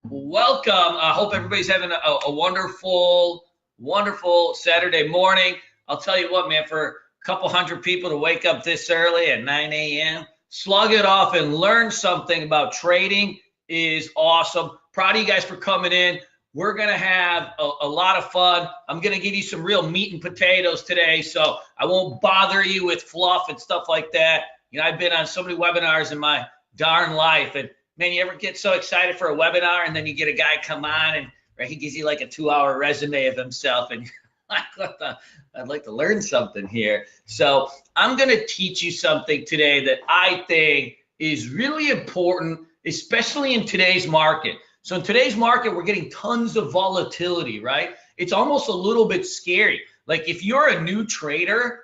Welcome. I hope everybody's having a wonderful, wonderful Saturday morning. I'll tell you what, man, for a couple hundred people to wake up this early at 9 a.m., slug it off and learn something about trading is awesome. Proud of you guys for coming in. We're going to have a lot of fun. I'm going to give you some real meat and potatoes today, so I won't bother you with fluff and stuff like that. You know, I've been on so many webinars in my darn life, and man, you ever get so excited for a webinar and then you get a guy come on and he gives you like a 2-hour resume of himself and you're like, I'd like to learn something here. So I'm going to teach you something today that I think is really important, especially in today's market. So in today's market, we're getting tons of volatility, right? It's almost a little bit scary. Like if you're a new trader,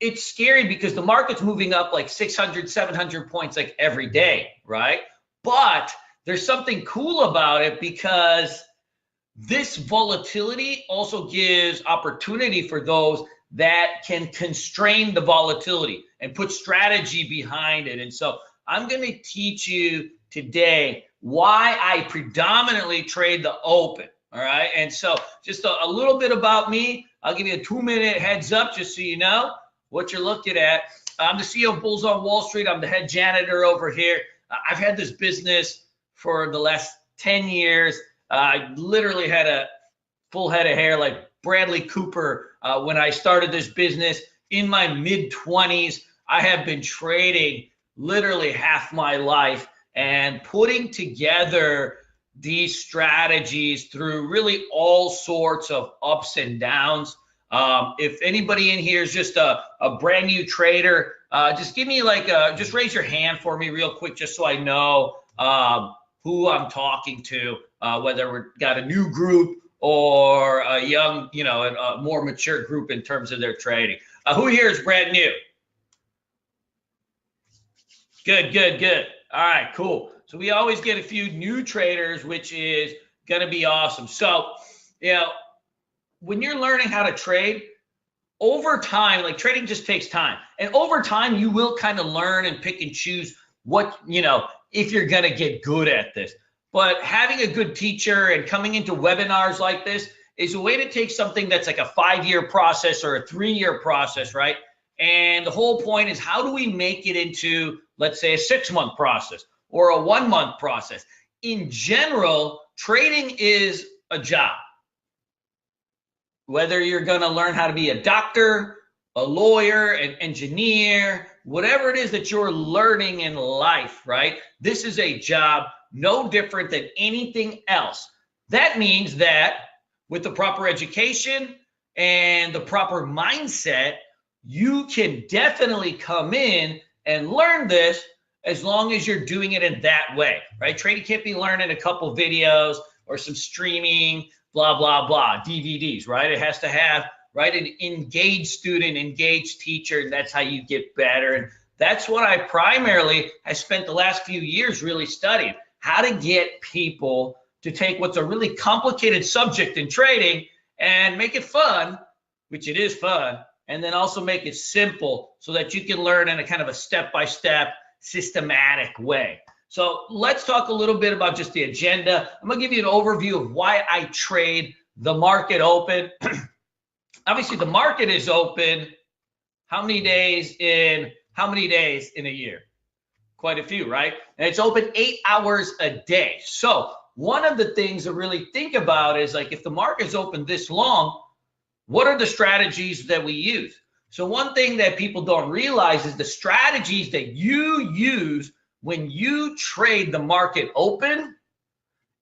it's scary because the market's moving up like 600, 700 points like every day, right? But there's something cool about it because this volatility also gives opportunity for those that can constrain the volatility and put strategy behind it. And so I'm going to teach you today why I predominantly trade the open. All right. And so just a little bit about me. I'll give you a 2-minute heads up just so you know what you're looking at. I'm the CEO of Bulls on Wall Street. I'm the head janitor over here. I've had this business for the last 10 years. I literally had a full head of hair like Bradley Cooper when I started this business in my mid-20s. I have been trading literally half my life and putting together these strategies through really all sorts of ups and downs. If anybody in here is just a brand new trader, just give me just raise your hand for me real quick, just so I know who I'm talking to, whether we've got a new group or a young, a more mature group in terms of their trading. Who here is brand new? Good, good, good. All right, cool. So we always get a few new traders, which is going to be awesome. So, when you're learning how to trade, over time, like trading just takes time. And over time, you will kind of learn and pick and choose what, if you're going to get good at this. But having a good teacher and coming into webinars like this is a way to take something that's like a 5-year process or a 3-year process, right? And the whole point is, how do we make it into, let's say, a 6-month process or a 1-month process? In general, trading is a job. Whether you're going to learn how to be a doctor, a lawyer, an engineer, whatever it is that you're learning in life, right? This is a job no different than anything else. That means that with the proper education and the proper mindset, you can definitely come in and learn this as long as you're doing it in that way, right? Trading can't be learned in a couple videos or some streaming, blah, blah, blah, DVDs, right? It has to have, right, an engaged student, engaged teacher, and that's how you get better. And that's what I primarily have spent the last few years really studying, how to get people to take what's a really complicated subject in trading and make it fun, which it is fun, and then also make it simple so that you can learn in a kind of a step-by-step, systematic way. So let's talk a little bit about just the agenda. I'm going to give you an overview of why I trade the market open. Obviously, the market is open how many days in a year? Quite a few, right? And it's open 8 hours a day. So one of the things to really think about is, like, if the market's open this long, what are the strategies that we use? So one thing that people don't realize is the strategies that you use when you trade the market open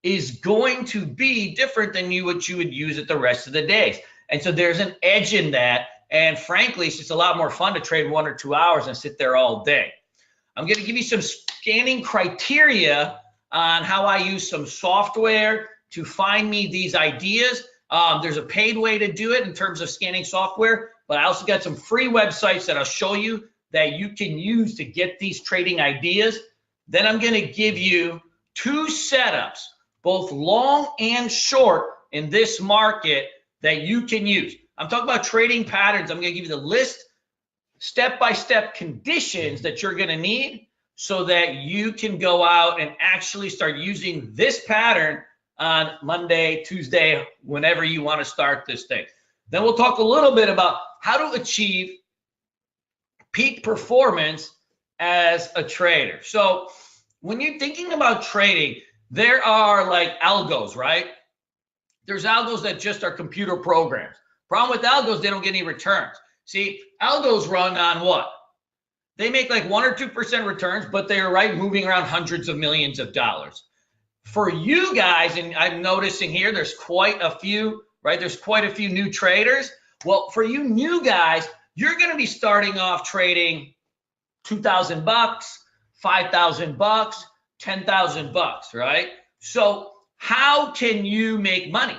is going to be different than what you would use it the rest of the days. And so there's an edge in that. And frankly, it's just a lot more fun to trade 1 or 2 hours and sit there all day. I'm going to give you some scanning criteria on how I use some software to find me these ideas. There's a paid way to do it in terms of scanning software, but I also got some free websites that I'll show you that you can use to get these trading ideas. Then I'm going to give you 2 setups, both long and short, in this market that you can use. I'm talking about trading patterns. I'm going to give you the list, step-by-step conditions that you're going to need so that you can go out and actually start using this pattern on Monday, Tuesday, whenever you want to start this thing. Then we'll talk a little bit about how to achieve peak performance as a trader. So when you're thinking about trading, there are like algos, right? There's algos that just are computer programs. Problem with algos, they don't get any returns. See, algos run on what? They make like 1 or 2% returns, but they're right moving around hundreds of millions of dollars. For you guys, and I'm noticing here, there's quite a few, right? There's quite a few new traders. Well, for you new guys, you're going to be starting off trading $2,000, $5,000, $10,000, right? So how can you make money?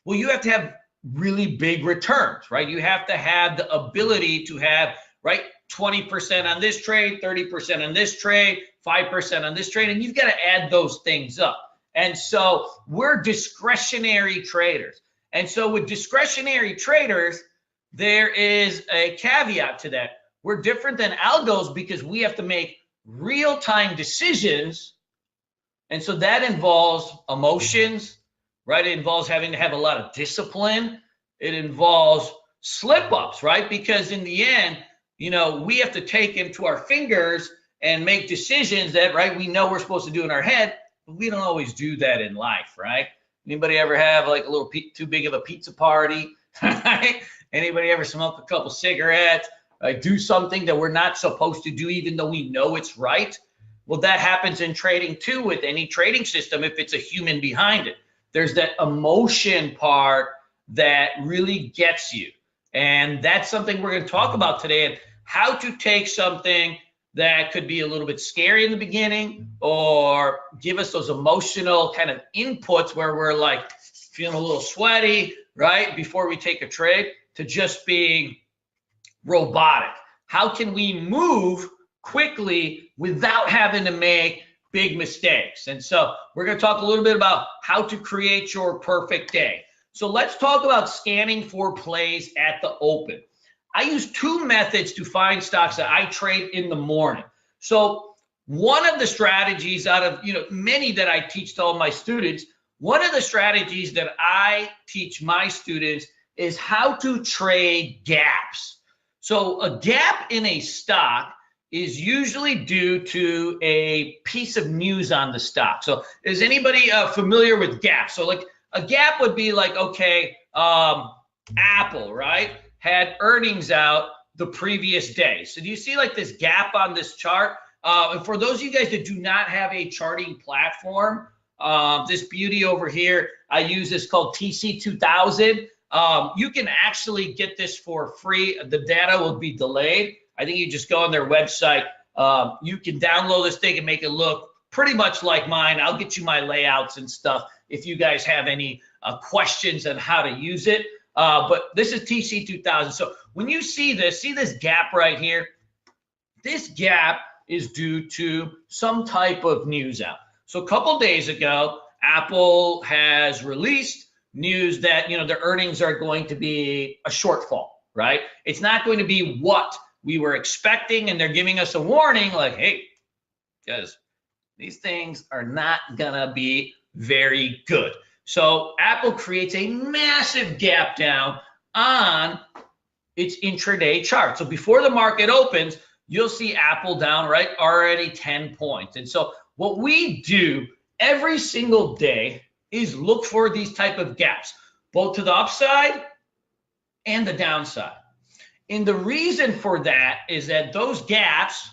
Well, you have to have really big returns, right? You have to have the ability to have, right, 20% on this trade, 30% on this trade, 5% on this trade, and you've got to add those things up. And so we're discretionary traders. And so with discretionary traders, there is a caveat to that. We're different than algos because we have to make real-time decisions. And so that involves emotions, right? It involves having to have a lot of discipline. It involves slip-ups, right? Because in the end, you know, we have to take into our fingers and make decisions that, right, we know we're supposed to do in our head, but we don't always do that in life, right? Anybody ever have like a little too big of a pizza party, right? Anybody ever smoke a couple cigarettes, do something that we're not supposed to do even though we know it's right? Well, that happens in trading too with any trading system if it's a human behind it. There's that emotion part that really gets you. And that's something we're going to talk about today, and how to take something that could be a little bit scary in the beginning or give us those emotional kind of inputs where we're like feeling a little sweaty, right, before we take a trade, to just being robotic. How can we move quickly without having to make big mistakes? And so we're going to talk a little bit about how to create your perfect day. So let's talk about scanning for plays at the open. I use two methods to find stocks that I trade in the morning. So one of the strategies out of, you know, many that I teach to all my students, one of the strategies that I teach my students is how to trade gaps. So a gap in a stock is usually due to a piece of news on the stock. So is anybody familiar with gaps? So like a gap would be like, okay, Apple, right, had earnings out the previous day. So do you see like this gap on this chart? And for those of you guys that do not have a charting platform, this beauty over here, I use this called TC2000. You can actually get this for free. The data will be delayed. I think you just go on their website. You can download this thing and make it look pretty much like mine. I'll get you my layouts and stuff if you guys have any questions on how to use it. But this is TC2000. So when you see this gap right here, this gap is due to some type of news out. So a couple days ago, Apple has released news that, you know, their earnings are going to be a shortfall, right? It's not going to be what we were expecting, and they're giving us a warning like, hey, guys, these things are not gonna be very good. So Apple creates a massive gap down on its intraday chart. So before the market opens, you'll see Apple down, right, already 10 points. And so what we do every single day is look for these type of gaps, both to the upside and the downside. And the reason for that is that those gaps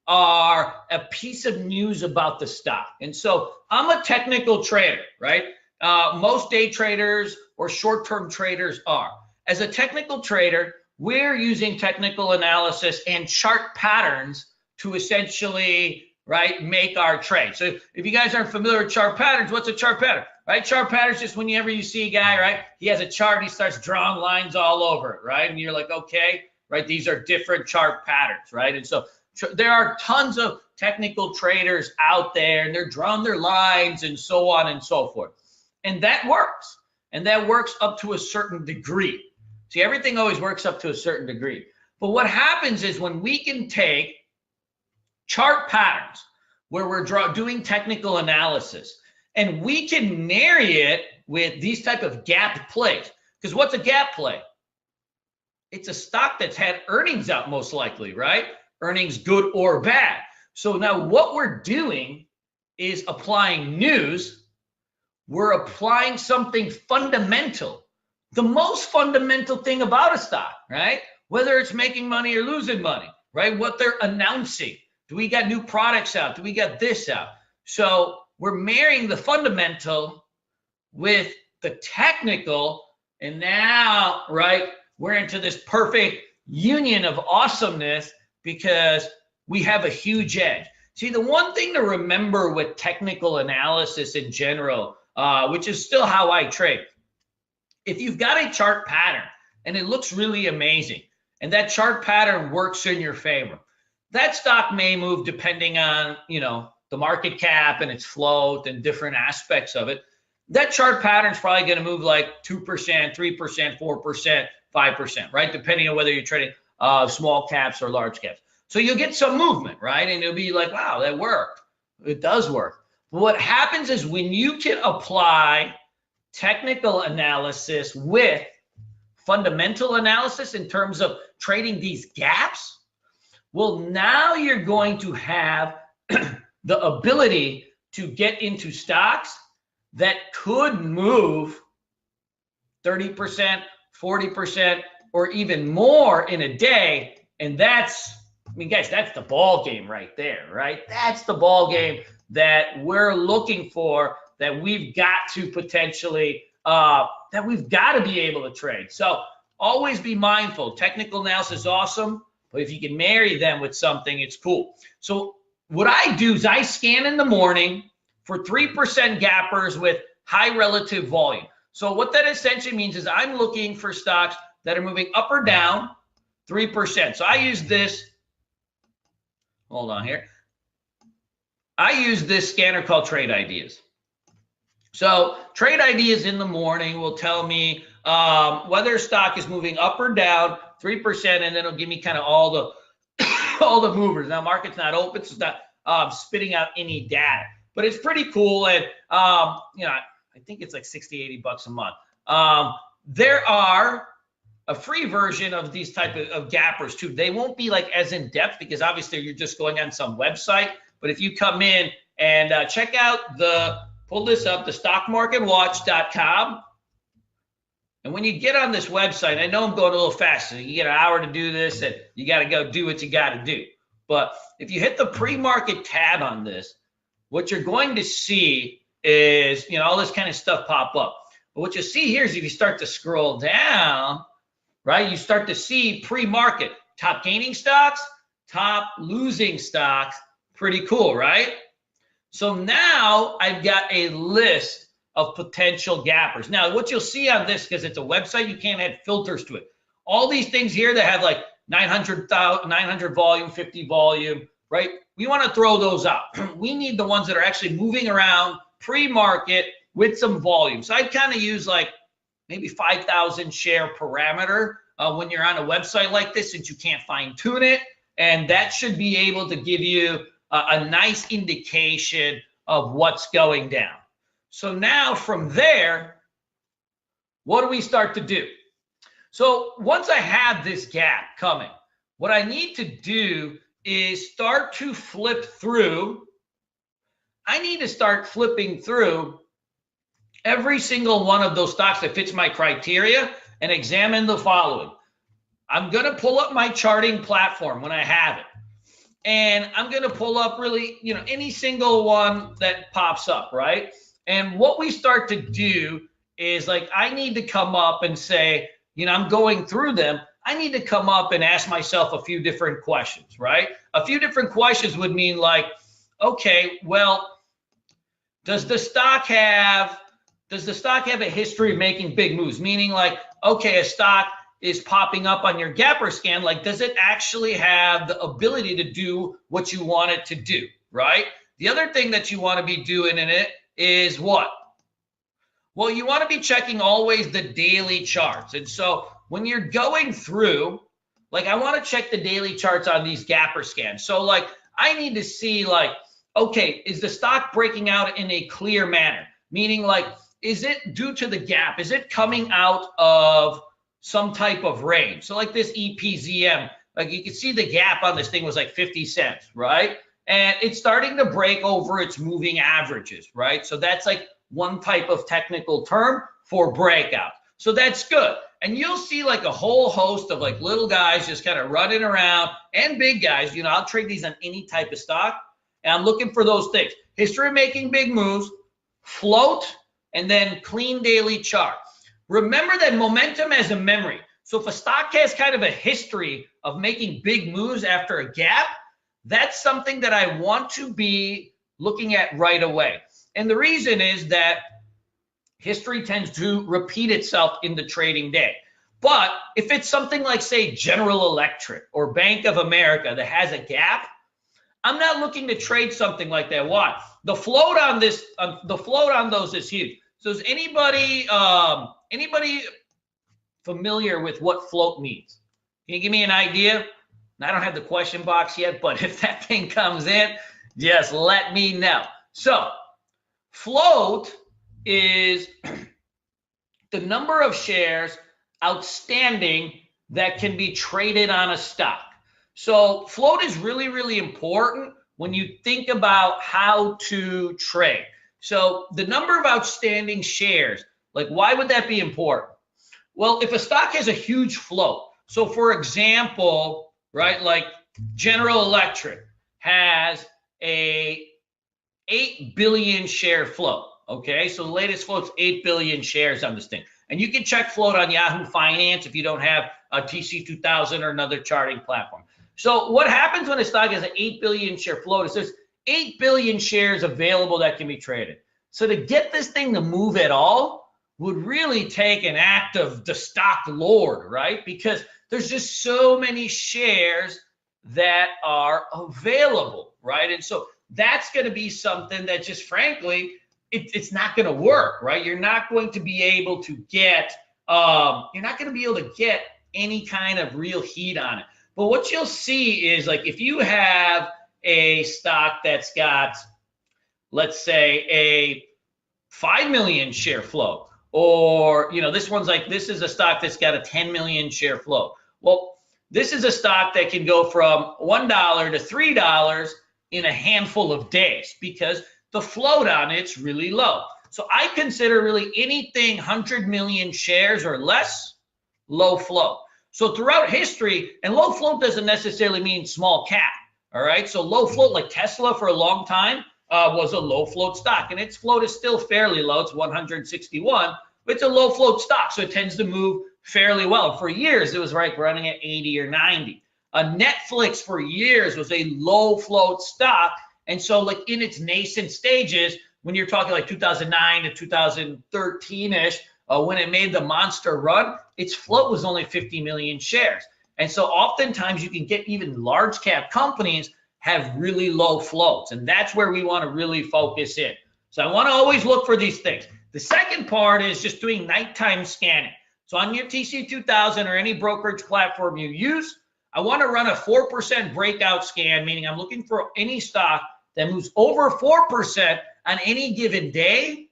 are a piece of news about the stock. And so I'm a technical trader, right? Most day traders or short-term traders are. As a technical trader, we're using technical analysis and chart patterns to essentially, right, make our trade. So if you guys aren't familiar with chart patterns, what's a chart pattern, right? Chart patterns just whenever you see a guy, right, he has a chart and he starts drawing lines all over it, right? And you're like, okay, right, these are different chart patterns, right? And so there are tons of technical traders out there, and they're drawing their lines and so on and so forth. And that works. And that works up to a certain degree. See, everything always works up to a certain degree. But what happens is when we can take chart patterns where we're doing technical analysis, and we can marry it with these type of gap plays. Because what's a gap play? It's a stock that's had earnings out most likely, right? Earnings good or bad. So now what we're doing is applying news. We're applying something fundamental, the most fundamental thing about a stock, right? Whether it's making money or losing money, right? What they're announcing. Do we got new products out? Do we got this out? So we're marrying the fundamental with the technical, and now, right, we're into this perfect union of awesomeness because we have a huge edge. See, the one thing to remember with technical analysis in general, which is still how I trade, if you've got a chart pattern and it looks really amazing, and that chart pattern works in your favor, that stock may move depending on, the market cap and its float and different aspects of it. That chart pattern is probably going to move like 2%, 3%, 4%, 5%, right? Depending on whether you're trading small caps or large caps. So you'll get some movement, right? And it'll be like, wow, that worked. It does work. But what happens is when you can apply technical analysis with fundamental analysis in terms of trading these gaps, well, now you're going to have the ability to get into stocks that could move 30%, 40%, or even more in a day. And that's, guys, that's the ball game right there, right? That's the ball game that we're looking for, that we've got to potentially, that we've got to be able to trade. So always be mindful. Technical analysis is awesome, but if you can marry them with something, it's cool. So what I do is I scan in the morning for 3% gappers with high relative volume. So what that essentially means is I'm looking for stocks that are moving up or down 3%. So I use this, hold on here. I use this scanner called Trade Ideas. So Trade Ideas in the morning will tell me whether a stock is moving up or down 3%, and then it'll give me kind of all the all the movers. Now market's not open, so it's not spitting out any data, but it's pretty cool. And I think it's like 60, 80 bucks a month. There are a free version of these type of gappers too. They won't be like as in depth because obviously you're just going on some website. But if you come in and check out pull this up, the stockmarketwatch.com. And when you get on this website, I know I'm going a little fast, so you get an hour to do this and you got to go do what you got to do. But if you hit the pre-market tab on this, what you're going to see is, all this kind of stuff pop up. But what you see here is if you start to scroll down, right, you start to see pre-market, top gaining stocks, top losing stocks. Pretty cool, right? So now I've got a list of potential gappers. Now, what you'll see on this, because it's a website, you can't add filters to it. All these things here that have like 900 volume, 50 volume, right? We want to throw those out. We need the ones that are actually moving around pre-market with some volume. So I'd kind of use like maybe 5,000 share parameter when you're on a website like this, since you can't fine tune it. And that should be able to give you a nice indication of what's going down. So now from there, what do we start to do? So once I have this gap coming, what I need to do is start to flip through. I need to start flipping through every single one of those stocks that fits my criteria and examine the following. I'm going to pull up my charting platform when I have it. And I'm going to pull up really, any single one that pops up, right? And what we start to do is like, I need to come up and say, I'm going through them. I need to come up and ask myself a few different questions, right? A few different questions would mean like, okay, well, does the stock have a history of making big moves? Meaning like, okay, a stock is popping up on your gapper scan, like does it actually have the ability to do what you want it to do, right? The other thing that you want to be doing in it is what? Well, you want to be checking always the daily charts. And so when you're going through, like I want to check the daily charts on these gapper scans. So like I need to see like, okay, is the stock breaking out in a clear manner? Meaning like, is it due to the gap? Is it coming out of some type of range? So like this EPZM, like you can see the gap on this thing was like 50 cents, right? And it's starting to break over its moving averages, right? So that's like one type of technical term for breakout. So that's good. And you'll see like a whole host of like little guys just kind of running around, and big guys. You know, I'll trade these on any type of stock, and I'm looking for those things. History of making big moves, float, and then clean daily chart. Remember that momentum as a memory. So if a stock has kind of a history of making big moves after a gap, that's something that I want to be looking at right away. And the reason is that history tends to repeat itself in the trading day. But if it's something like, say, General Electric or Bank of America that has a gap, I'm not looking to trade something like that. Why? The float on this, the float on those is huge. So is anybody familiar with what float means? Can you give me an idea? I don't have the question box yet, but if that thing comes in, just let me know. So float is the number of shares outstanding that can be traded on a stock. So float is really, really important when you think about how to trade. So the number of outstanding shares, like why would that be important? Well, if a stock has a huge float, so for example, right, like General Electric has a 8 billion share float. Okay, so the latest float's 8 billion shares on this thing. And you can check float on Yahoo Finance if you don't have a TC2000 or another charting platform. So what happens when a stock has an 8 billion share float is there's 8 billion shares available that can be traded. So to get this thing to move at all would really take an act of the stock lord, right? Because there's just so many shares that are available, right? And so that's going to be something that just frankly, it's not going to work, right? You're not going to be able to get, any kind of real heat on it. But what you'll see is like if you have a stock that's got, let's say, a 5 million share float, or this one's like, this is a stock that's got a 10 million share float. Well, this is a stock that can go from $1 to $3 in a handful of days because the float on it's really low. So I consider really anything 100 million shares or less low float. So throughout history, and low float doesn't necessarily mean small cap, all right? So low float, like Tesla for a long time was a low float stock, and its float is still fairly low. It's 161, but it's a low float stock, so it tends to move fairly well. For years, it was like running at 80 or 90. Netflix for years was a low float stock. And so like in its nascent stages, when you're talking like 2009 to 2013-ish, when it made the monster run, its float was only 50 million shares. And so oftentimes you can get even large cap companies have really low floats. And that's where we want to really focus in. So I want to always look for these things. The second part is just doing nighttime scanning. So on your TC2000 or any brokerage platform you use, I want to run a 4% breakout scan, meaning I'm looking for any stock that moves over 4% on any given day.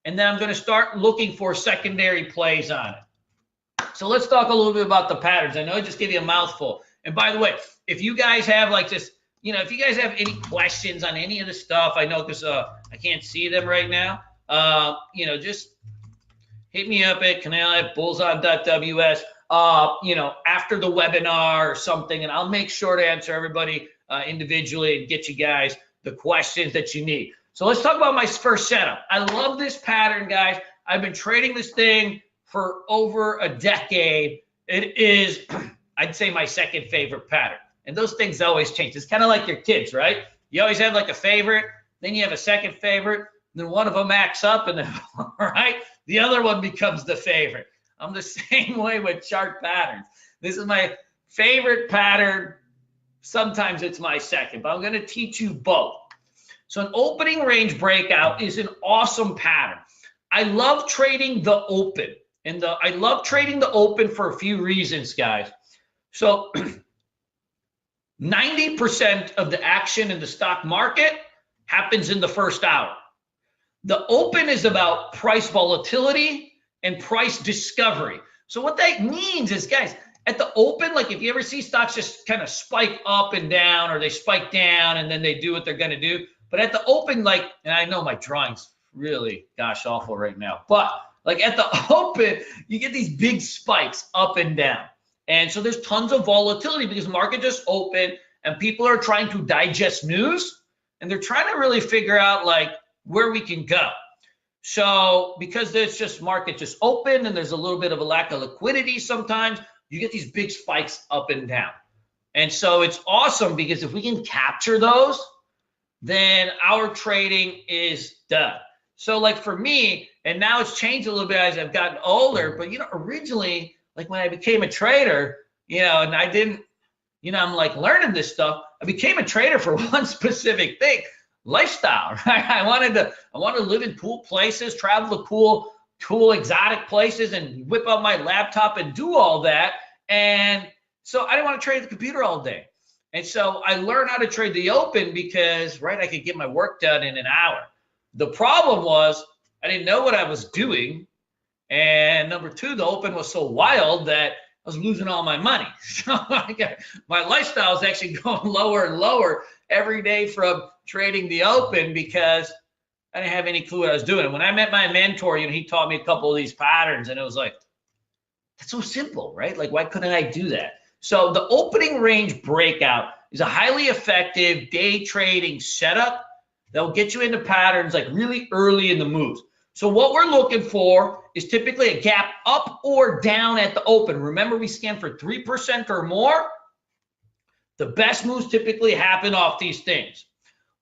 And then I'm going to start looking for secondary plays on it. So let's talk a little bit about the patterns. I know I just gave you a mouthful. And by the way, if you guys have like this, if you guys have any questions on any of the stuff, I know because I can't see them right now, just hit me up at canal@bullseye.ws, after the webinar or something, and I'll make sure to answer everybody individually and get you guys the questions that you need. So let's talk about my first setup. I love this pattern, guys. I've been trading this thing for over a decade. It is, I'd say, my second favorite pattern. And those things always change. It's kind of like your kids, right? You always have like a favorite, then you have a second favorite, then one of them acts up, and then, right, the other one becomes the favorite. I'm the same way with chart patterns. This is my favorite pattern. Sometimes it's my second, but I'm going to teach you both. So an opening range breakout is an awesome pattern. I love trading the open, and I love trading the open for a few reasons, guys. So 90% of the action in the stock market happens in the first hour. The open is about price volatility and price discovery. So what that means is, guys, at the open, like if you ever see stocks just kind of spike up and down, or they spike down and then they do what they're going to do. But at the open, like, and I know my drawing's really gosh awful right now, but like at the open, you get these big spikes up and down. And so there's tons of volatility because the market just opened and people are trying to digest news and they're trying to really figure out like where we can go. So because there's just market just open and there's a little bit of a lack of liquidity sometimes, you get these big spikes up and down. And so it's awesome because if we can capture those, then our trading is done. So like for me, and now it's changed a little bit as I've gotten older, but originally, like when I became a trader, and I didn't, I'm like learning this stuff. I became a trader for one specific thing, lifestyle, right? I wanted to live in cool places, travel to cool exotic places and whip out my laptop and do all that. And so I didn't want to trade the computer all day. And so I learned how to trade the open because, right, I could get my work done in an hour. The problem was I didn't know what I was doing. And number two, the open was so wild that I was losing all my money. So my lifestyle is actually going lower and lower every day from trading the open because I didn't have any clue what I was doing. And when I met my mentor, he taught me a couple of these patterns, and it was like, that's so simple, right? Like, why couldn't I do that? So the opening range breakout is a highly effective day trading setup that will get you into patterns like really early in the moves. So what we're looking for is typically a gap up or down at the open. Remember, we scan for 3% or more. The best moves typically happen off these things.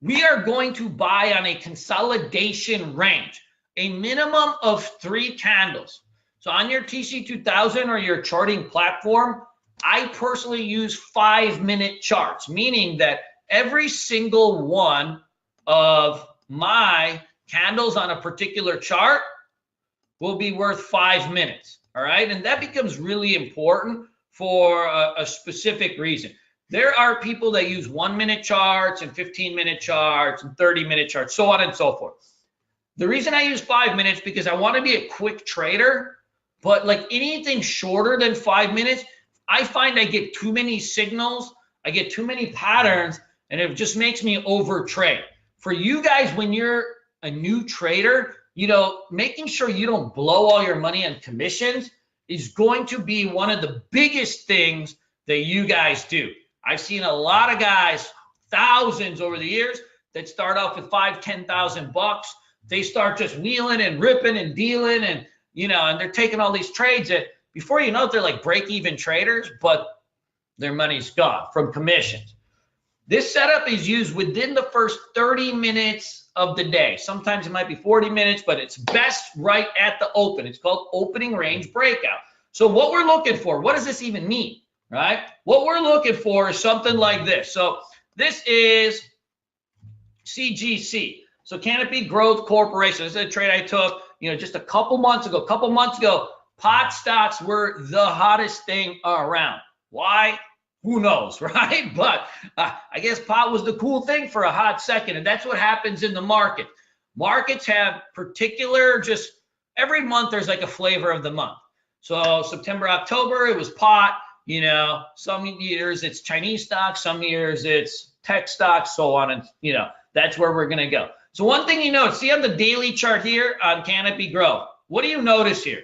We are going to buy on a consolidation range, a minimum of 3 candles. So on your TC2000 or your charting platform, I personally use 5-minute charts, meaning that every single one of my candles on a particular chart will be worth 5 minutes. All right. And that becomes really important for a specific reason. There are people that use 1-minute charts and 15-minute charts and 30-minute charts, so on and so forth. The reason I use 5 minutes because I want to be a quick trader, but like anything shorter than 5 minutes, I find I get too many signals, I get too many patterns, and it just makes me over trade. For you guys, when you're a new trader, making sure you don't blow all your money on commissions is going to be one of the biggest things that you guys do. I've seen a lot of guys, thousands over the years, that start off with $5,000-$10,000. They start just wheeling and ripping and dealing, and and they're taking all these trades that before you know it, they're like break-even traders, but their money's gone from commissions. This setup is used within the first 30 minutes of the day. Sometimes it might be 40 minutes, but it's best right at the open. It's called opening range breakout. So what we're looking for, what does this even mean, right? What we're looking for is something like this. So this is CGC. So Canopy Growth Corporation. This is a trade I took, just a couple months ago. Pot stocks were the hottest thing around. Why? Who knows, right? But I guess pot was the cool thing for a hot second, and that's what happens in the market. Markets have particular, just every month there's like a flavor of the month. So September, October, it was pot. Some years it's Chinese stocks, some years it's tech stocks, so on, and that's where we're gonna go. So one thing see on the daily chart here on Canopy Growth, what do you notice here?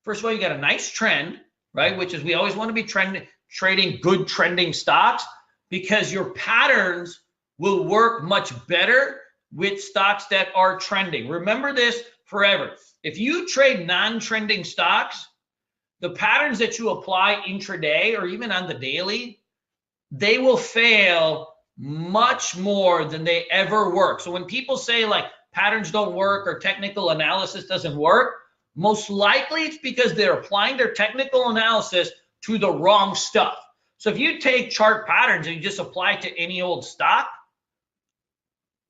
First of all, you got a nice trend, right? Which is we always want to be trading good trending stocks because your patterns will work much better with stocks that are trending. Remember this forever. If you trade non-trending stocks, the patterns that you apply intraday or even on the daily, they will fail much more than they ever work. So when people say like patterns don't work or technical analysis doesn't work, most likely it's because they're applying their technical analysis to the wrong stuff. So if you take chart patterns and you just apply it to any old stock,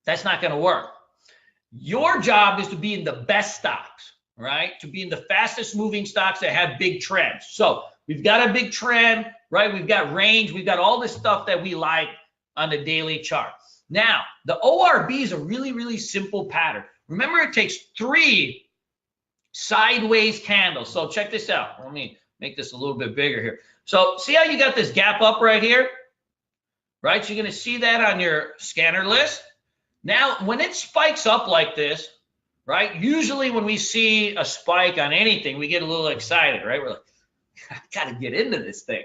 that's not going to work. Your job is to be in the best stocks, right? To be in the fastest moving stocks that have big trends. So we've got a big trend, right? We've got range. We've got all this stuff that we like on the daily chart. Now, the ORB is a really, really simple pattern. Remember, it takes 3 sideways candles. So check this out. Let me make this a little bit bigger here. So see how you got this gap up right here, right? So you're going to see that on your scanner list. Now, when it spikes up like this, right? Usually when we see a spike on anything, we get a little excited, right? We're like, I got to get into this thing.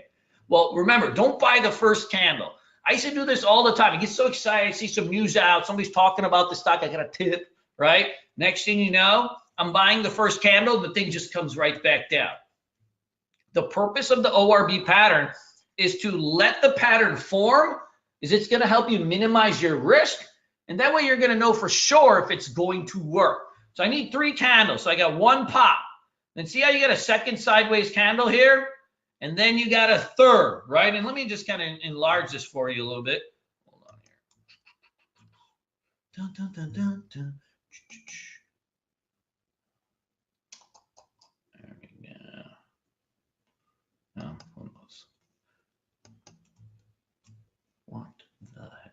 Well, remember, don't buy the first candle. I used to do this all the time. I get so excited, see some news out, somebody's talking about the stock, I got a tip, right? Next thing you know, I'm buying the first candle, the thing just comes right back down. The purpose of the ORB pattern is to let the pattern form, is it's going to help you minimize your risk, and that way you're going to know for sure if it's going to work. So I need 3 candles. So I got 1 pop. Then see how you got a second sideways candle here? And then you got a third, right? And let me just kind of enlarge this for you a little bit. Hold on here. Dun, dun, dun, dun, dun. There we go. Oh, almost. What the heck?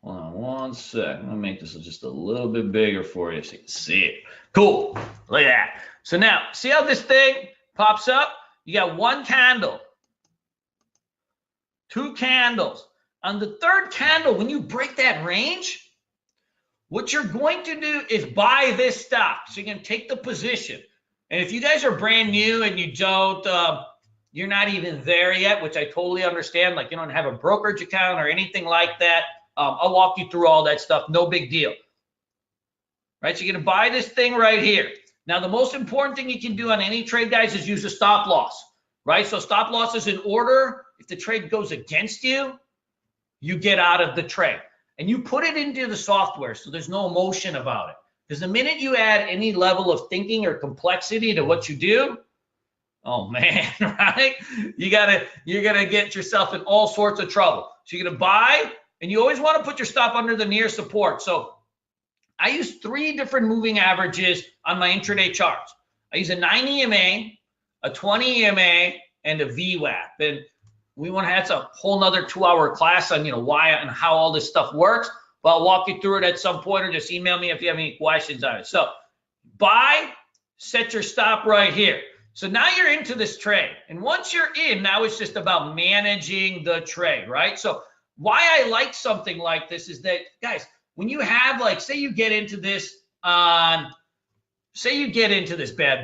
Hold on one sec. I'm going to make this just a little bit bigger for you so you can see it. Cool. Look at that. So now, see how this thing pops up? You got 1 candle, 2 candles. On the 3rd candle, when you break that range, what you're going to do is buy this stock. So you're going to take the position. And if you guys are brand new and you don't, you're not even there yet, which I totally understand, like you don't have a brokerage account or anything like that, I'll walk you through all that stuff. No big deal. Right? So you're going to buy this thing right here. Now, the most important thing you can do on any trade, guys, is use a stop loss, right? So stop loss is in order. If the trade goes against you, you get out of the trade. And you put it into the software so there's no emotion about it. Because the minute you add any level of thinking or complexity to what you do, oh, man, right? You're gonna get yourself in all sorts of trouble. So you're going to buy, and you always want to put your stop under the near support. So I use 3 different moving averages on my intraday charts. I use a 9 EMA, a 20 EMA, and a VWAP. And we want to have a whole nother 2-hour class on, why and how all this stuff works. But I'll walk you through it at some point, or just email me if you have any questions on it. So buy, set your stop right here. So now you're into this trade. And once you're in, now it's just about managing the trade, right? So why I like something like this is that, guys, when you have, like, say you get into this bad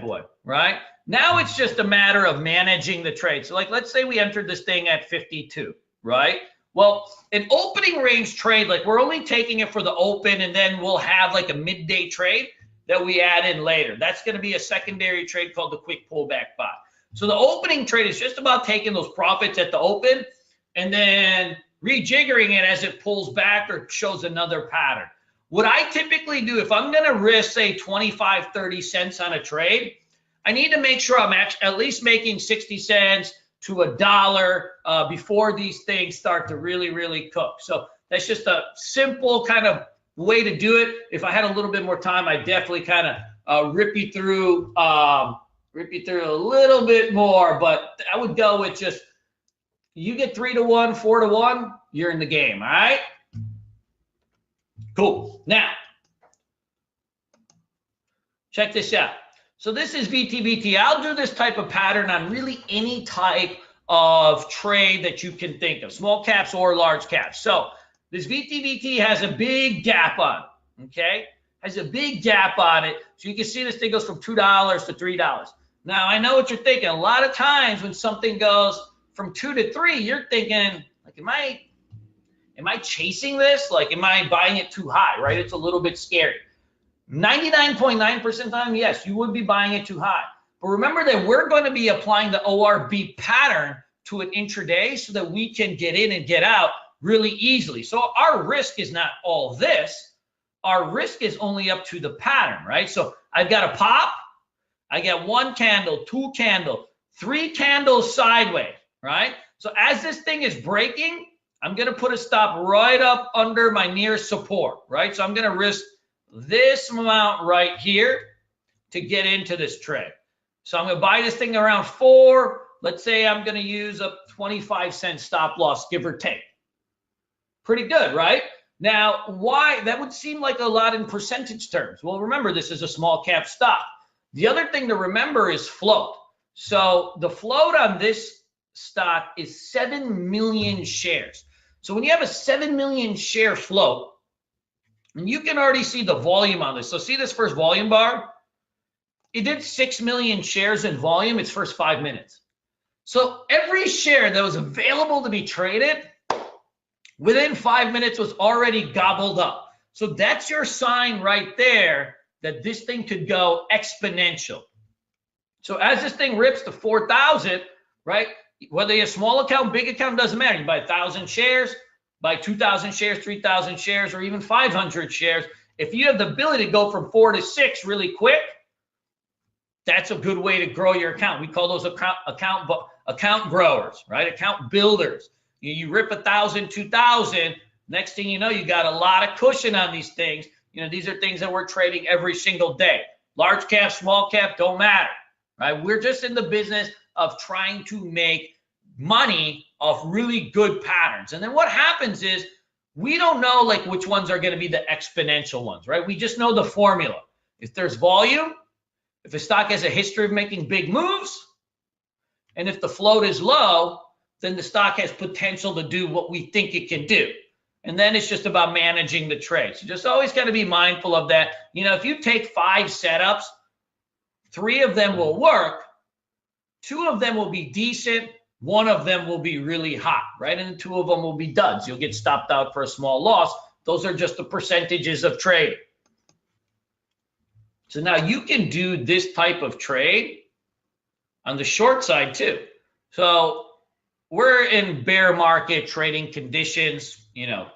boy, right? Now it's just a matter of managing the trade. So, like, let's say we entered this thing at 52, right? Well, an opening range trade, like, we're only taking it for the open, and then we'll have like a midday trade that we add in later. That's going to be a secondary trade called the quick pullback buy. So the opening trade is just about taking those profits at the open and then rejiggering it as it pulls back or shows another pattern. What I typically do, if I'm going to risk, say, 25, 30 cents on a trade, I need to make sure I'm at least making 60 cents to $1 before these things start to really, really cook. So that's just a simple kind of way to do it. If I had a little bit more time, I'd definitely kind of rip you through a little bit more, but I would go with just, you get 3 to 1, 4 to 1, you're in the game. All right. Cool. Now, check this out. So this is VTVT. I'll do this type of pattern on really any type of trade that you can think of, small caps or large caps. So this VTVT has a big gap on it, okay? Has a big gap on it. So you can see this thing goes from $2 to $3. Now, I know what you're thinking. A lot of times when something goes from 2 to 3, you're thinking, like, am I chasing this? Like, am I buying it too high, right? It's a little bit scary. 99.9% of the time, yes, you would be buying it too high. But remember that we're going to be applying the ORB pattern to an intraday so that we can get in and get out really easily. So our risk is not all this. Our risk is only up to the pattern, right? So I've got a pop. I got 1 candle, 2 candle, 3 candles sideways, right? So as this thing is breaking, I'm going to put a stop right up under my near support, right? So I'm going to risk this amount right here to get into this trade. So I'm going to buy this thing around 4. Let's say I'm going to use a 25-cent stop loss, give or take. Pretty good, right? Now, why? That would seem like a lot in percentage terms. Well, remember, this is a small cap stock. The other thing to remember is float. So the float on this stock is 7 million shares. So when you have a 7 million share float, and you can already see the volume on this. So see this first volume bar? It did 6 million shares in volume its first 5 minutes. So every share that was available to be traded within 5 minutes was already gobbled up. So that's your sign right there that this thing could go exponential. So as this thing rips to 4,000, right? Whether you're a small account, big account, doesn't matter. You buy 1,000 shares, buy 2,000 shares, 3,000 shares, or even 500 shares. If you have the ability to go from 4 to 6 really quick, that's a good way to grow your account. We call those account growers, right? Account builders. You rip 1,000, 2,000. Next thing you know, you got a lot of cushion on these things. You know, these are things that we're trading every single day. Large cap, small cap, don't matter, right? We're just in the business of trying to make money off really good patterns. And then what happens is we don't know like which ones are going to be the exponential ones, right? We just know the formula. If there's volume, if a stock has a history of making big moves, and if the float is low, then the stock has potential to do what we think it can do. And then it's just about managing the trades. You just always got to be mindful of that. You know, if you take 5 setups, 3 of them will work, 2 of them will be decent, 1 of them will be really hot, right? And 2 of them will be duds. You'll get stopped out for a small loss. Those are just the percentages of trading. So now you can do this type of trade on the short side too. So we're in bear market trading conditions, you know,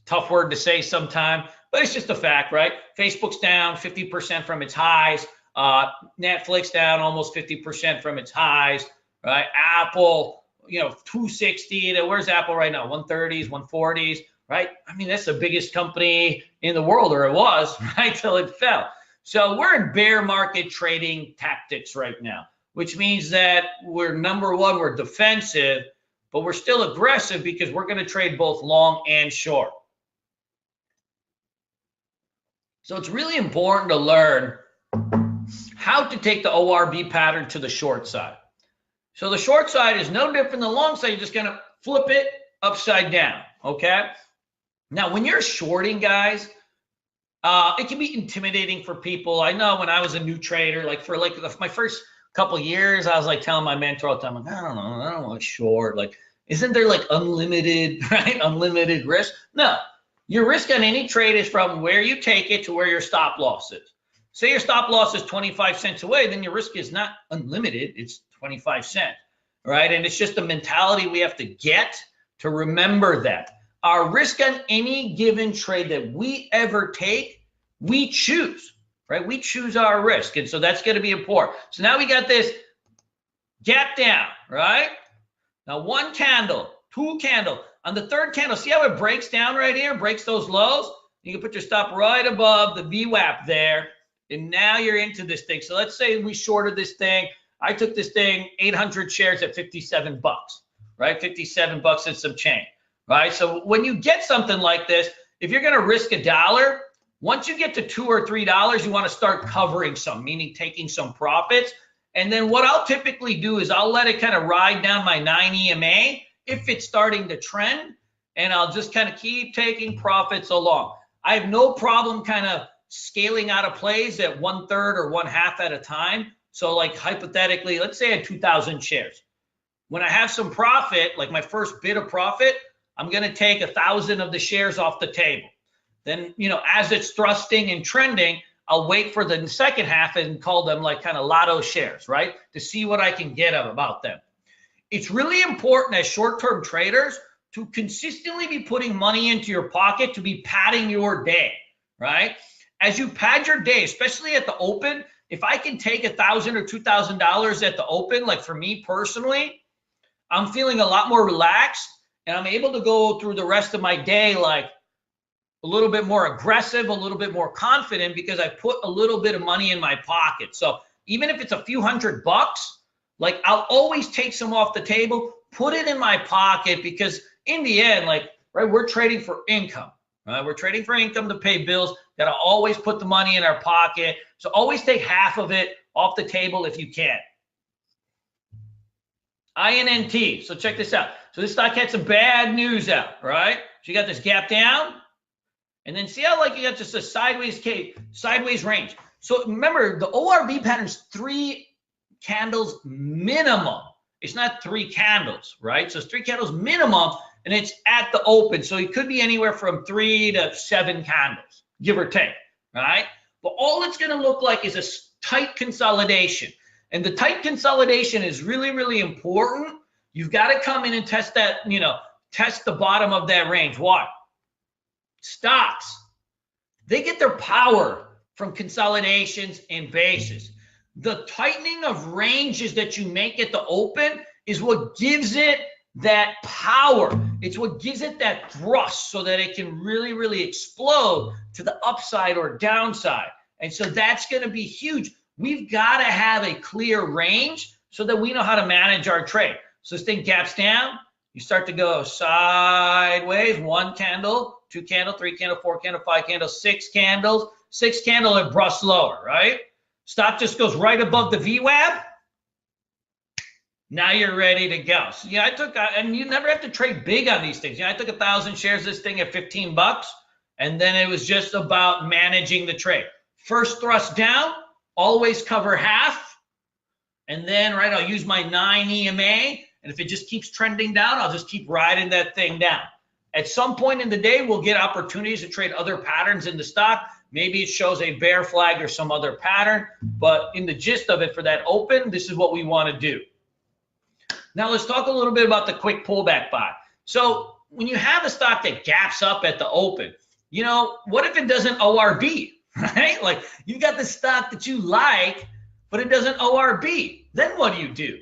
tough word to say sometime, but it's just a fact, right? Facebook's down 50% from its highs. Netflix down almost 50% from its highs, right? Apple, you know, 260. Where's Apple right now? 130s, 140s, right? I mean, that's the biggest company in the world, or it was, right, till it fell. So we're in bear market trading tactics right now, which means that we're number one, we're defensive, but we're still aggressive because we're going to trade both long and short. So it's really important to learn how to take the ORB pattern to the short side. So the short side is no different than the long side. You're just going to flip it upside down, okay? Now, when you're shorting, guys, it can be intimidating for people. I know when I was a new trader, like for like my first couple of years, I was like telling my mentor all the time, like, I don't know, I don't want to short. Like, isn't there like unlimited, right? Unlimited risk? No, your risk on any trade is from where you take it to where your stop loss is. Say your stop loss is 25 cents away, then your risk is not unlimited, it's 25 cents, right? And it's just a mentality we have to get to remember that. Our risk on any given trade that we ever take, we choose, right? We choose our risk. And so that's going to be important. So now we got this gap down, right? Now 1 candle, 2 candle. On the 3rd candle, see how it breaks down right here, breaks those lows? You can put your stop right above the VWAP there. And now you're into this thing. So let's say we shorted this thing. I took this thing 800 shares at 57 bucks, right? 57 bucks and some change, right? So when you get something like this, if you're going to risk $1, once you get to $2 or $3, you want to start covering some, meaning taking some profits. And then what I'll typically do is I'll let it kind of ride down my 9 EMA if it's starting to trend, and I'll just kind of keep taking profits along. I have no problem kind of scaling out of plays at 1/3 or 1/2 at a time. So like hypothetically, let's say I had 2,000 shares. When I have some profit, like my first bit of profit, I'm going to take 1,000 of the shares off the table. Then, you know, as it's thrusting and trending, I'll wait for the second half and call them like kind of lotto shares, right? To see what I can get about them. It's really important as short-term traders to consistently be putting money into your pocket to be padding your day, right? As you pad your day, especially at the open, if I can take $1,000 or $2,000 at the open, like for me personally, I'm feeling a lot more relaxed and I'm able to go through the rest of my day like a little bit more aggressive, a little bit more confident because I put a little bit of money in my pocket. So even if it's a few $100, like I'll always take some off the table, put it in my pocket, because in the end, like, right, we're trading for income. Right? We're trading for income to pay bills. Gotta always put the money in our pocket. So always take half of it off the table if you can. INNT. So check this out. So this stock had some bad news out, right? So you got this gap down, and then see how like you got just a sideways range. So remember, the ORB pattern's 3 candles minimum. It's not 3 candles, right? So it's 3 candles minimum, and it's at the open. So it could be anywhere from 3 to 7 candles, give or take, right? But all it's going to look like is a tight consolidation. And the tight consolidation is really, really important. You've got to come in and test that, test the bottom of that range. Why? Stocks, they get their power from consolidations and bases. The tightening of ranges that you make at the open is what gives it that power. It's what gives it that thrust so that it can really, really explode to the upside or downside. And so that's going to be huge. We've got to have a clear range so that we know how to manage our trade. So this thing gaps down, you start to go sideways, 1 candle, 2 candle, 3 candle, 4 candle, 5 candle, 6 candles, 6 candle, it brusts lower, right? Stock just goes right above the VWAP. Now you're ready to go. So yeah, and you never have to trade big on these things. I took 1,000 shares of this thing at $15, and then it was just about managing the trade. First thrust down, always cover half, and then I'll use my 9 EMA, and if it just keeps trending down, I'll just keep riding that thing down. At some point in the day, we'll get opportunities to trade other patterns in the stock. Maybe it shows a bear flag or some other pattern, but in the gist of it, for that open, this is what we want to do. Now let's talk a little bit about the quick pullback buy. So when you have a stock that gaps up at the open, what if it doesn't ORB, right? Like you've got the stock that you like, but it doesn't ORB. Then what do?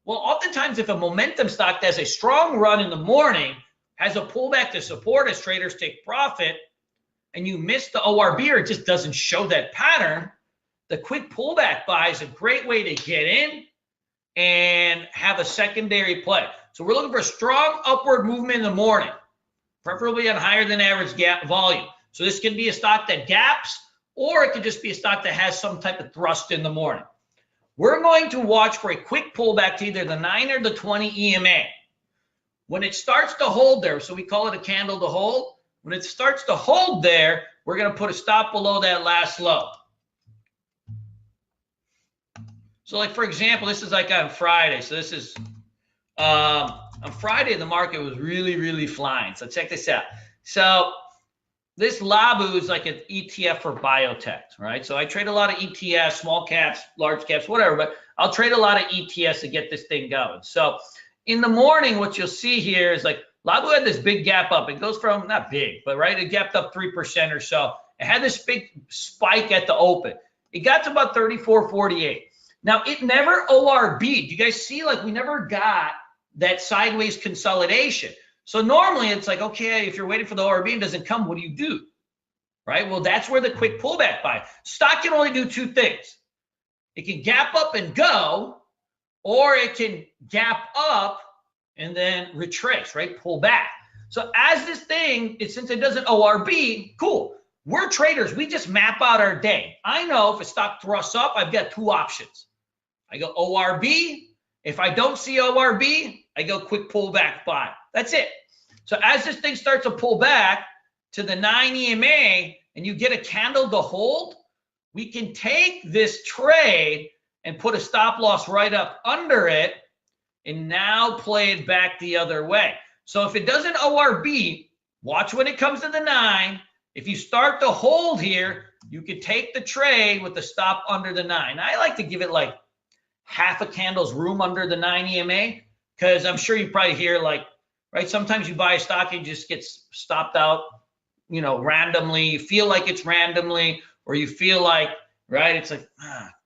Well, oftentimes if a momentum stock does a strong run in the morning, has a pullback to support as traders take profit, and you miss the ORB or it just doesn't show that pattern, the quick pullback buy is a great way to get in and have a secondary play. So we're looking for a strong upward movement in the morning, preferably on higher than average gap volume. So this can be a stock that gaps, or it could just be a stock that has some type of thrust in the morning. We're going to watch for a quick pullback to either the 9 or the 20 EMA. When it starts to hold there, so we call it a candle to hold. When it starts to hold there, we're going to put a stop below that last low. So like, for example, this is like on Friday. So this is, on Friday, the market was really, really flying. So check this out. So this LABU is like an ETF for biotech, right? So I trade a lot of ETFs, small caps, large caps, whatever, but I'll trade a lot of ETFs to get this thing going. So in the morning, what you'll see here is like LABU had this big gap up. It goes from, not big, but right, it gapped up 3% or so. It had this big spike at the open. It got to about 34.48. Now, it never ORB'd. You guys see, like, we never got that sideways consolidation. So normally it's like, okay, if you're waiting for the ORB and doesn't come, what do? Right? Well, that's where the quick pullback buy. Stock can only do 2 things. It can gap up and go, or it can gap up and then retrace, right? Pull back. So as this thing, since it doesn't ORB, cool. We're traders. We just map out our day. I know if a stock thrusts up, I've got 2 options. I go ORB. If I don't see ORB, I go quick pullback buy. That's it. So as this thing starts to pull back to the 9 EMA and you get a candle to hold, we can take this trade and put a stop loss right up under it and now play it back the other way. So if it doesn't ORB, watch when it comes to the 9. If you start to hold here, you could take the trade with the stop under the 9. I like to give it like half a candle's room under the 9 EMA, because I'm sure you probably hear like, right, sometimes you buy a stock and it just gets stopped out, randomly. You feel like it's randomly, or you feel like, right, it's like,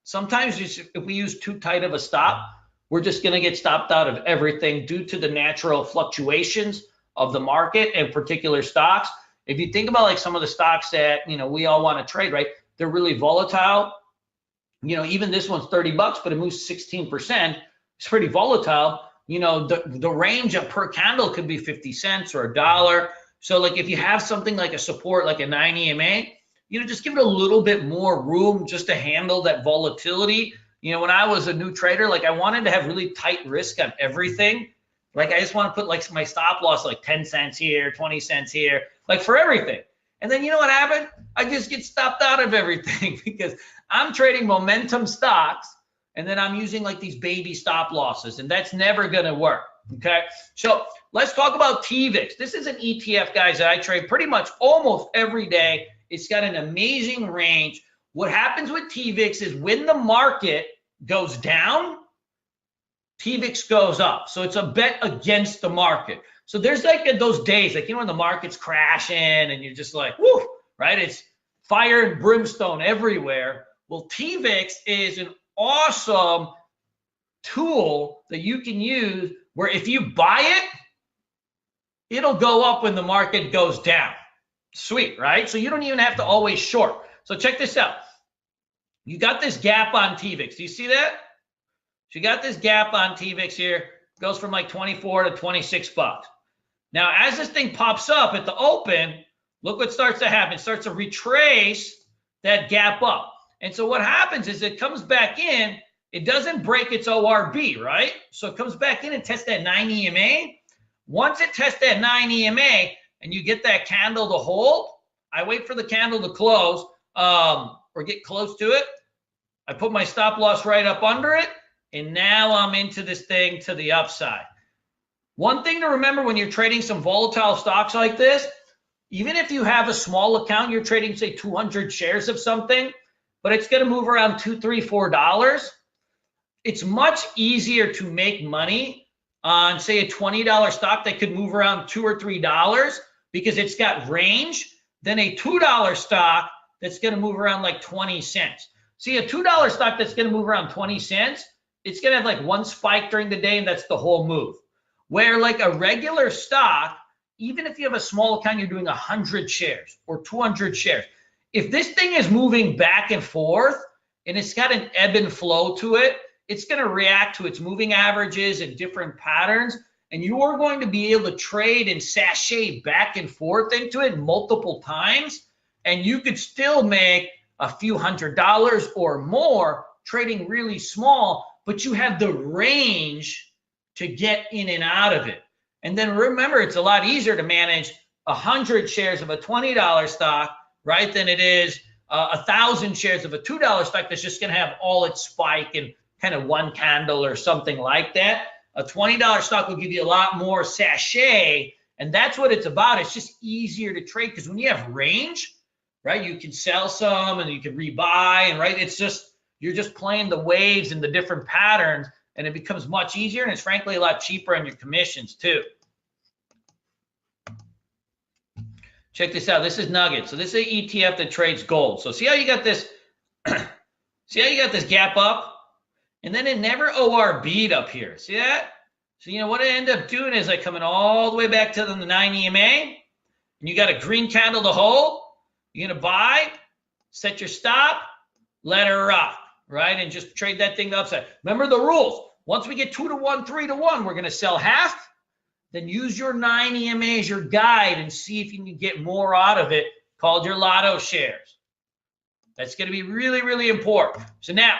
sometimes if we use too tight of a stop, we're just going to get stopped out of everything due to the natural fluctuations of the market and particular stocks. If you think about like some of the stocks that, we all want to trade, right, they're really volatile. You know, even this one's 30 bucks, but it moves 16%. It's pretty volatile. You know, the range of per candle could be 50 cents or $1. So like if you have something like a support, like a 9 EMA, you know, just give it a little bit more room just to handle that volatility. You know, when I was a new trader, like I wanted to have really tight risk on everything. Like I just want to put like my stop loss like 10 cents here, 20 cents here, like for everything. And then you know what happened? I just get stopped out of everything because I'm trading momentum stocks and then I'm using like these baby stop losses, and that's never going to work. Okay. So let's talk about TVIX. This is an ETF, guys, that I trade pretty much almost every day. It's got an amazing range. What happens with TVIX is when the market goes down, TVIX goes up. So it's a bet against the market. So there's like those days, like, you know, when the market's crashing and you're just like, whoo, right? It's fire and brimstone everywhere. Well, TVIX is an awesome tool that you can use where if you buy it, it'll go up when the market goes down. Sweet, right? So you don't even have to always short. So check this out. You got this gap on TVIX. Do you see that? So you got this gap on TVIX here. It goes from like 24 to 26 bucks. Now, as this thing pops up at the open, look what starts to happen. It starts to retrace that gap up. And so what happens is it comes back in. It doesn't break its ORB, right? So it comes back in and tests that 9 EMA. Once it tests that 9 EMA and you get that candle to hold, I wait for the candle to close or get close to it. I put my stop loss right up under it. And now I'm into this thing to the upside. One thing to remember when you're trading some volatile stocks like this, even if you have a small account, you're trading, say, 200 shares of something, but it's going to move around $2, $3, $4. It's much easier to make money on, say, a $20 stock that could move around $2 or $3 because it's got range than a $2 stock that's going to move around like 20 cents. See, a $2 stock that's going to move around 20 cents, it's going to have like one spike during the day, and that's the whole move. Where like a regular stock, even if you have a small account, you're doing 100 shares or 200 shares. If this thing is moving back and forth and it's got an ebb and flow to it, it's going to react to its moving averages and different patterns. And you are going to be able to trade and sashay back and forth into it multiple times. And you could still make a few $100s or more trading really small, but you have the range to get in and out of it. And then remember, it's a lot easier to manage 100 shares of a $20 stock, right, than it is 1,000 shares of a $2 stock that's just going to have all its spike in kind of one candle or something like that. A $20 stock will give you a lot more sachet, and that's what it's about. It's just easier to trade because when you have range, right, you can sell some and you can rebuy, and right, it's just, you're just playing the waves and the different patterns, and it becomes much easier, and it's frankly a lot cheaper on your commissions too. Check this out. This is Nugget. So this is an ETF that trades gold. So see how you got this, see how you got this gap up? And then it never ORB'd up here. See that? So, you know, what I end up doing is like coming all the way back to the 9 EMA, and you got a green candle to hold. You're going to buy, set your stop, let her rock, right? And just trade that thing to upside. Remember the rules. Once we get 2 to 1, 3 to 1, we're going to sell half. Then use your 9 EMA as your guide and see if you can get more out of it, called your lotto shares. That's going to be really, really important. So now,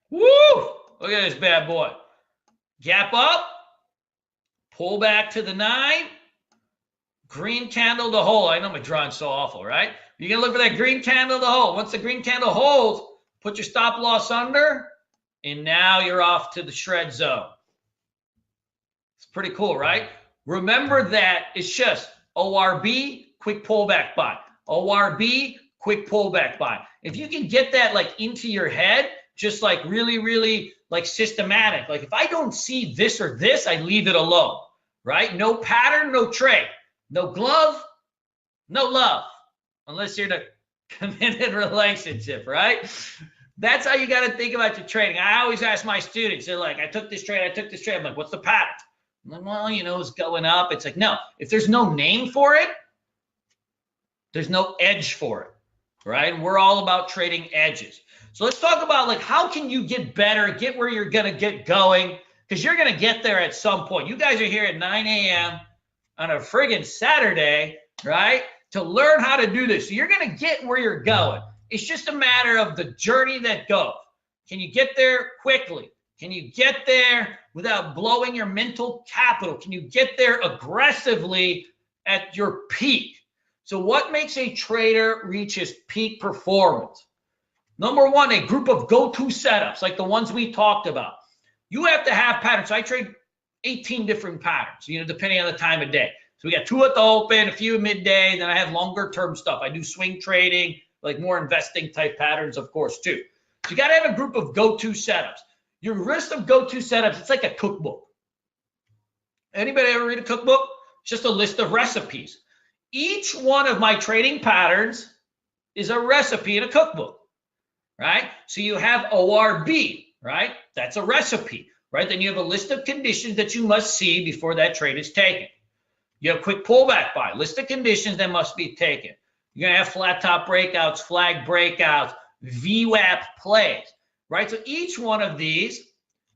woo, look at this bad boy. Gap up, pull back to the 9, green candle to hold. I know my drawing's so awful, right? You're going to look for that green candle to hold. Once the green candle holds, put your stop loss under, and now you're off to the shred zone. It's pretty cool, right? Remember that it's just ORB, quick pullback buy. ORB, quick pullback buy. If you can get that like into your head, just like really, really like systematic. Like if I don't see this or this, I leave it alone, right? No pattern, no trade. No glove, no love. Unless you're in a committed relationship, right? That's how you got to think about your trading. I always ask my students, they're like, I took this trade. I'm like, what's the pattern? I'm like, well, you know, it's going up. It's like, no, if there's no name for it, there's no edge for it. right? And we're all about trading edges. So let's talk about like how can you get better, get where you're going to get going, because you're going to get there at some point. You guys are here at 9 a.m. on a friggin' Saturday, right, to learn how to do this. So you're going to get where you're going. It's just a matter of the journey that goes. Can you get there quickly? Can you get there without blowing your mental capital? Can you get there aggressively at your peak? So what makes a trader reach his peak performance? Number one, a group of go-to setups like the ones we talked about. You have to have patterns. So I trade 18 different patterns, depending on the time of day. So we got 2 at the open, a few at midday, then I have longer term stuff. I do swing trading, like more investing type patterns, of course, too. So you got to have a group of go-to setups. Your list of go-to setups, it's like a cookbook. Anybody ever read a cookbook? It's just a list of recipes. Each one of my trading patterns is a recipe in a cookbook, right? So you have ORB, right? That's a recipe, right? Then you have a list of conditions that you must see before that trade is taken. You have quick pullback buy, list of conditions that must be taken. You're going to have flat top breakouts, flag breakouts, VWAP plays, right? So each one of these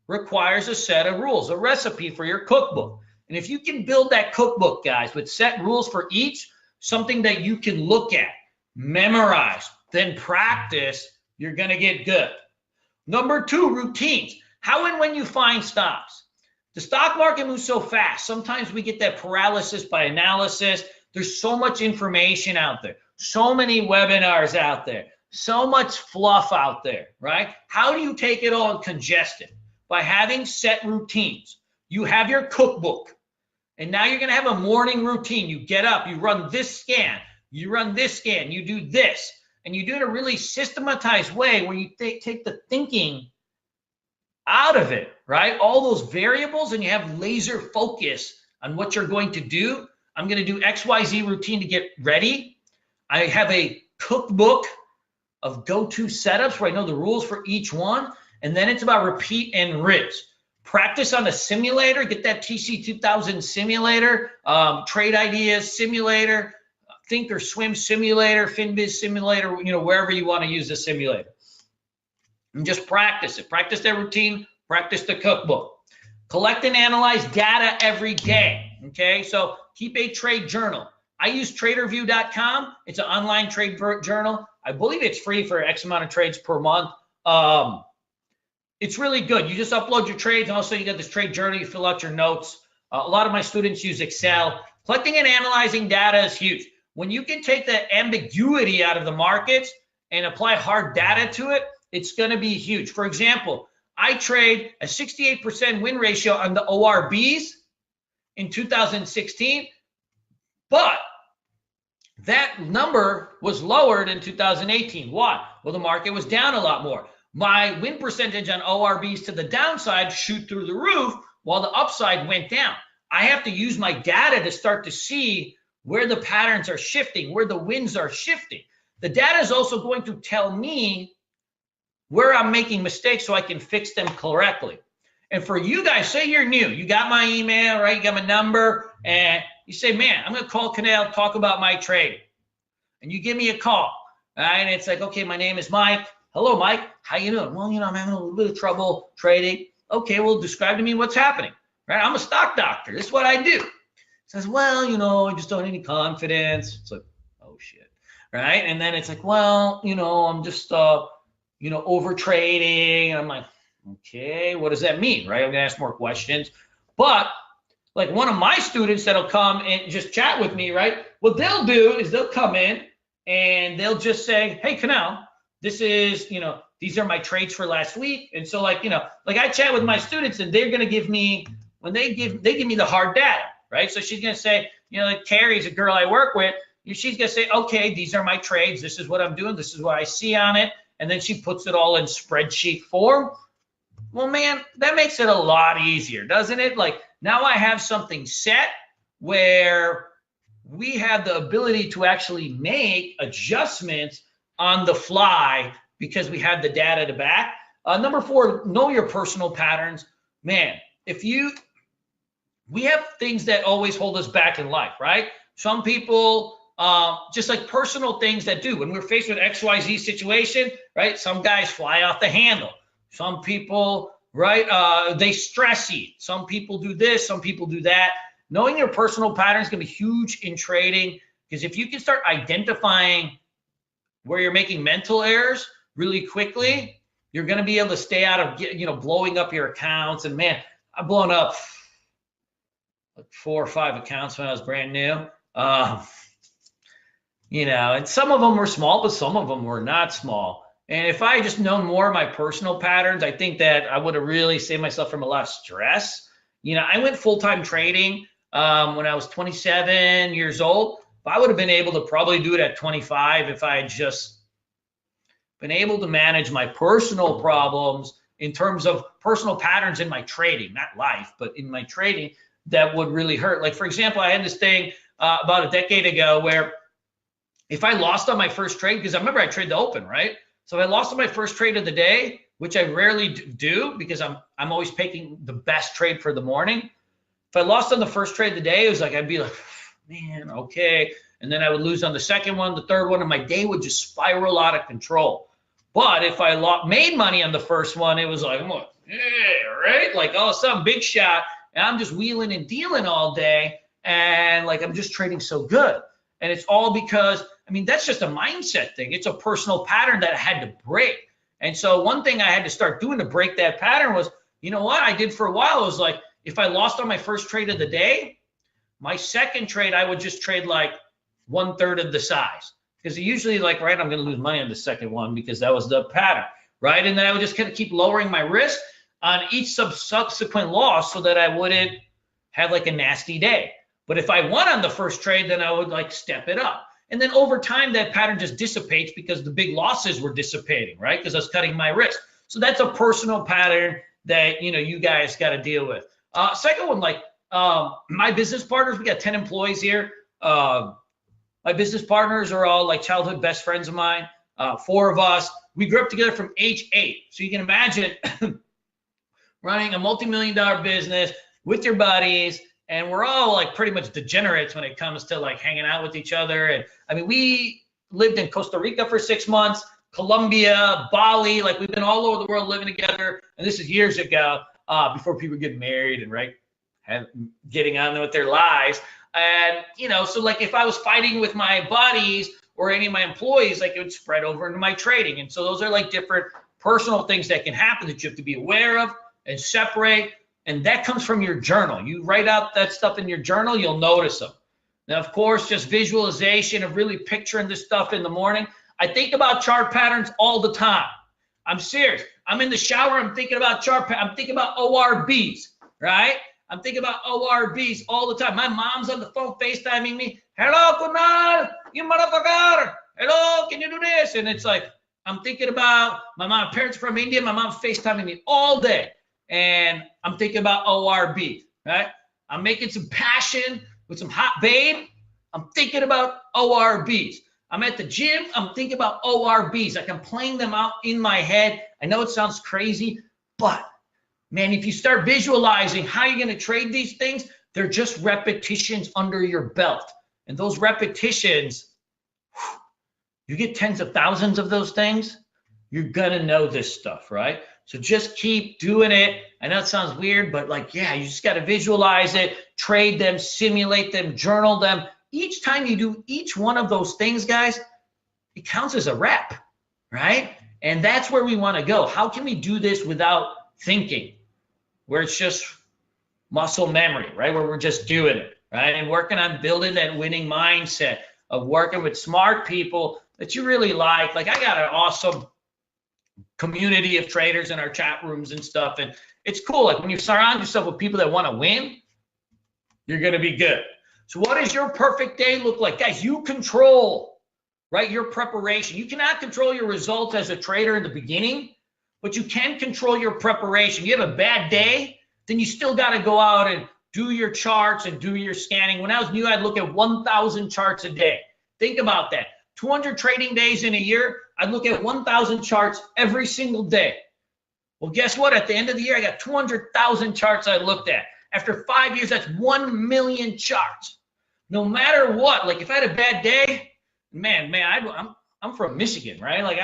requires a set of rules, a recipe for your cookbook. And if you can build that cookbook, guys, with set rules for each, something that you can look at, memorize, then practice, you're going to get good. Number 2, routines. How and when you find stocks. The stock market moves so fast. Sometimes we get that paralysis by analysis. There's so much information out there, so many webinars out there, so much fluff out there, right? How do you take it all and congest it? By having set routines. You have your cookbook, and now you're going to have a morning routine. You get up, you run this scan, you run this scan, you do this, and you do it in a really systematized way where you take the thinking out of it, right? All those variables, and you have laser focus on what you're going to do. I'm going to do XYZ routine to get ready. I have a cookbook of go-to setups where I know the rules for each one. And then it's about repeat and rinse. Practice on a simulator, get that TC2000 simulator, trade ideas simulator, think or swim simulator, FinBiz simulator, wherever you want to use the simulator. And just practice it. Practice that routine, practice the cookbook. Collect and analyze data every day, okay? So keep a trade journal. I use traderview.com. It's an online trade journal. I believe it's free for X amount of trades per month. It's really good. You just upload your trades, and also you got this trade journal. You fill out your notes. A lot of my students use Excel. Collecting and analyzing data is huge. When you can take the ambiguity out of the markets and apply hard data to it, it's going to be huge. For example, I trade a 68% win ratio on the ORBs in 2016, but that number was lowered in 2018. Why? Well, the market was down a lot more. My win percentage on ORBs to the downside shoot through the roof while the upside went down. I have to use my data to start to see where the patterns are shifting, where the wins are shifting. The data is also going to tell me where I'm making mistakes so I can fix them correctly. And for you guys, say you're new, you got my email, right? You got my number, and you say, man, I'm going to call Kunal, talk about my trade. And you give me a call, right? And it's like, okay, my name is Mike. Hello, Mike. How you doing? Well, I'm having a little bit of trouble trading. Okay, well, describe to me what's happening, right? I'm a stock doctor. This is what I do. Says, well, I just don't have any confidence. It's like, oh, shit, right? And then it's like, well, I'm just, over trading. I'm like, okay, what does that mean, right? I'm going to ask more questions. But like one of my students that'll come and just chat with me, right? What they'll do is they'll come in and they'll just say, hey, Kunal, this is, these are my trades for last week. And so like I chat with my students and they're going to give me, when they give me the hard data, right? So she's going to say, like Carrie's a girl I work with. She's going to say, okay, these are my trades. This is what I'm doing. This is what I see on it. And then she puts it all in spreadsheet form. Well, man, that makes it a lot easier, doesn't it? Like now I have something set where we have the ability to actually make adjustments on the fly because we have the data to back. Number 4, know your personal patterns. Man, we have things that always hold us back in life, right? Some people just like personal things that do. When we're faced with XYZ situation, right? Some guys fly off the handle. Some people, right, they stress eat. Some people do this, some people do that. Knowing your personal patterns is going to be huge in trading, because if you can start identifying where you're making mental errors really quickly, you're going to be able to stay out of, blowing up your accounts. And man, I've blown up like 4 or 5 accounts when I was brand new. And some of them were small, but some of them were not small. And if I had just known more of my personal patterns, I think that I would have really saved myself from a lot of stress. I went full-time trading when I was 27 years old. But I would have been able to probably do it at 25 if I had just been able to manage my personal problems in terms of personal patterns in my trading, not life, but in my trading that would really hurt. Like, for example, I had this thing about a decade ago where if I lost on my first trade, because I remember I trade the open, right? So if I lost on my first trade of the day, which I rarely do because I'm always picking the best trade for the morning. If I lost on the first trade of the day, it was like, I'd be like, man, okay. And then I would lose on the second one, the third one, and my day would just spiral out of control. But if I made money on the first one, it was like, yeah, right? Like all of a sudden, big shot, and I'm just wheeling and dealing all day, and like I'm just trading so good. And it's all because, that's just a mindset thing. It's a personal pattern that I had to break. And so one thing I had to start doing to break that pattern was, what I did for a while was like, if I lost on my first trade of the day, my second trade, I would just trade like 1/3 of the size. Because usually like, right, I'm going to lose money on the second one because that was the pattern, right? And then I would just kind of keep lowering my risk on each subsequent loss so that I wouldn't have like a nasty day. But if I won on the first trade, then I would like step it up. And then over time, that pattern just dissipates because the big losses were dissipating, right? Because I was cutting my risk. So that's a personal pattern that, you guys got to deal with. Second one, like my business partners, we got 10 employees here. My business partners are all like childhood best friends of mine. 4 of us. We grew up together from age 8. So you can imagine running a multi-million-dollar business with your buddies. And we're all like pretty much degenerates when it comes to like hanging out with each other. And we lived in Costa Rica for 6 months, Colombia, Bali, like we've been all over the world living together. And this is years ago, before people get married and right, getting on with their lives. And, so like if I was fighting with my buddies or any of my employees, like it would spread over into my trading. And so those are like different personal things that can happen that you have to be aware of and separate. And that comes from your journal. You write out that stuff in your journal, you'll notice them. Now, of course, just visualization of really picturing this stuff in the morning. I think about chart patterns all the time. I'm serious. I'm in the shower. I'm thinking about chart patterns. I'm thinking about ORBs, right? I'm thinking about ORBs all the time. My mom's on the phone FaceTiming me. Hello, Kunal, you motherfucker. Hello, can you do this? And it's like, I'm thinking about my parents from India. My mom's FaceTiming me all day. And I'm thinking about ORB, right? I'm making some passion with some hot babe. I'm thinking about ORBs. I'm at the gym. I'm thinking about ORBs. Like I'm playing them out in my head. I know it sounds crazy, but man, if you start visualizing how you're going to trade these things, they're just repetitions under your belt. And those repetitions, you get tens of thousands of those things, you're going to know this stuff, right? So just keep doing it. I know it sounds weird, but like, yeah, you just got to visualize it, trade them, simulate them, journal them. Each time you do each one of those things, guys, it counts as a rep, right? And that's where we want to go. How can we do this without thinking, where it's just muscle memory, right? Where we're just doing it, right? And working on building that winning mindset of working with smart people that you really like. Like I got an awesome community of traders in our chat rooms and stuff. And it's cool. Like when you surround yourself with people that want to win, you're going to be good. So what does your perfect day look like? Guys, you control, right, your preparation. You cannot control your results as a trader in the beginning, but you can control your preparation. You have a bad day, then you still got to go out and do your charts and do your scanning. When I was new, I'd look at 1,000 charts a day. Think about that. 200 trading days in a year, I'd look at 1,000 charts every single day. Well, guess what? At the end of the year, I got 200,000 charts I looked at. After 5 years, that's 1 million charts. no matter what. Like if I had a bad day, man, I'm from Michigan, right? Like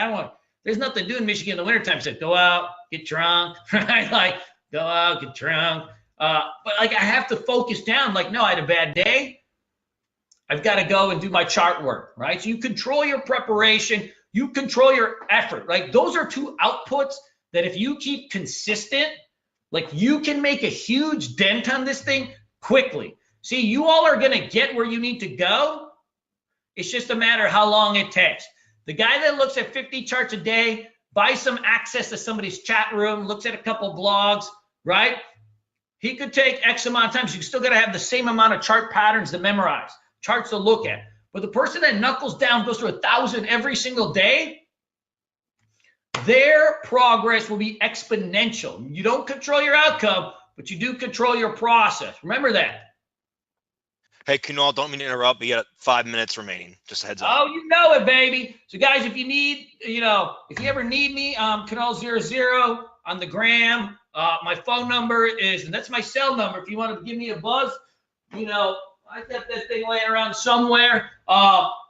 there's nothing to do in Michigan in the wintertime except go out, get drunk, right? Like go out, get drunk. But like I have to focus down. Like, no, I had a bad day. I've got to go and do my chart work, right? So you control your preparation, you control your effort, right? Those are two outputs that if you keep consistent, like you can make a huge dent on this thing quickly. See, you all are going to get where you need to go. It's just a matter of how long it takes. The guy that looks at 50 charts a day, buys some access to somebody's chat room, looks at a couple blogs, right? He could take X amount of time. So you still got to have the same amount of chart patterns to memorize, charts to look at. But the person that knuckles down, goes through 1,000 every single day, their progress will be exponential. You don't control your outcome, but you do control your process. Remember that. Hey, Kunal, don't mean to interrupt, but you got 5 minutes remaining. Just a heads up. Oh, you know it, baby. So, guys, if you need, if you ever need me, Kunal00 on the gram. My phone number is, and that's my cell number. If you want to give me a buzz, I got that thing laying around somewhere.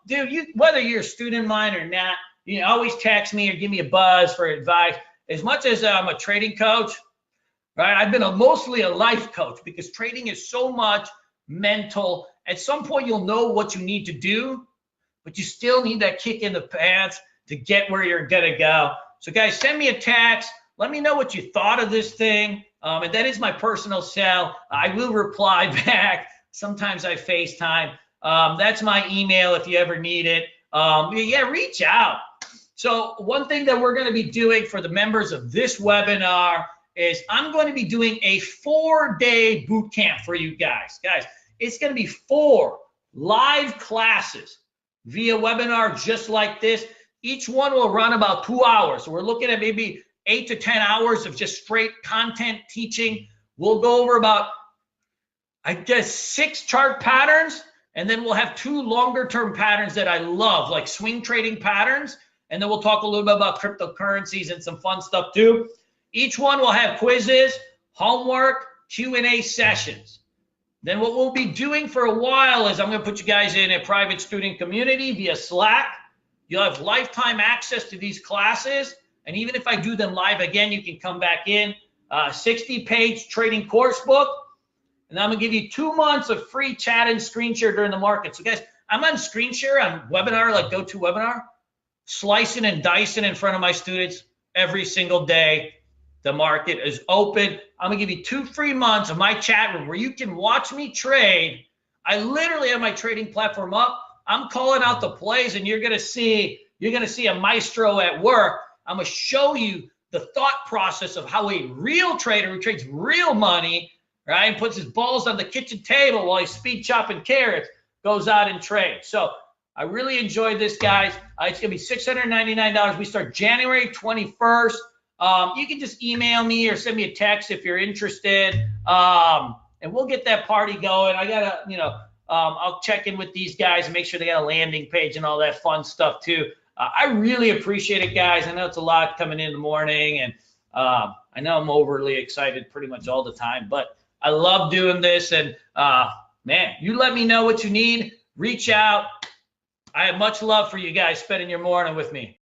Dude, whether you're a student of mine or not, you can always text me or give me a buzz for advice. As much as I'm a trading coach, right? I've been mostly a life coach because trading is so much mental. At some point, you'll know what you need to do, but you still need that kick in the pants to get where you're going to go. So, guys, send me a text. Let me know what you thought of this thing. And that is my personal cell. I will reply back. Sometimes I FaceTime. That's my email if you ever need it. Yeah, reach out. So one thing that we're going to be doing for the members of this webinar is I'm going to be doing a 4-day boot camp for you guys. Guys, it's going to be 4 live classes via webinar just like this. Each one will run about 2 hours. So we're looking at maybe 8 to 10 hours of just straight content teaching. We'll go over about, I guess, 6 chart patterns, and then we'll have 2 longer term patterns that I love, like swing trading patterns. And then we'll talk a little bit about cryptocurrencies and some fun stuff too. Each one will have quizzes, homework, Q&A sessions. Then what we'll be doing for a while is I'm going to put you guys in a private student community via Slack. You'll have lifetime access to these classes. And even if I do them live again, you can come back in. 60-page trading course book. And I'm going to give you 2 months of free chat and screen share during the market. So guys, I'm on screen share on webinar, like Goto webinar, slicing and dicing in front of my students every single day. The market is open. I'm going to give you 2 free months of my chat room where you can watch me trade. I literally have my trading platform up. I'm calling out the plays, and you're going to see a maestro at work. I'm going to show you the thought process of how a real trader who trades real money, right, and puts his balls on the kitchen table while he's speed chopping carrots, goes out and trades. So I really enjoyed this, guys. It's going to be $699. We start January 21st. You can just email me or send me a text if you're interested, and we'll get that party going. I got to, I'll check in with these guys and make sure they got a landing page and all that fun stuff too. I really appreciate it, guys. I know it's a lot coming in the morning, and I know I'm overly excited pretty much all the time, but I love doing this. And man, you let me know what you need. Reach out. I have much love for you guys spending your morning with me.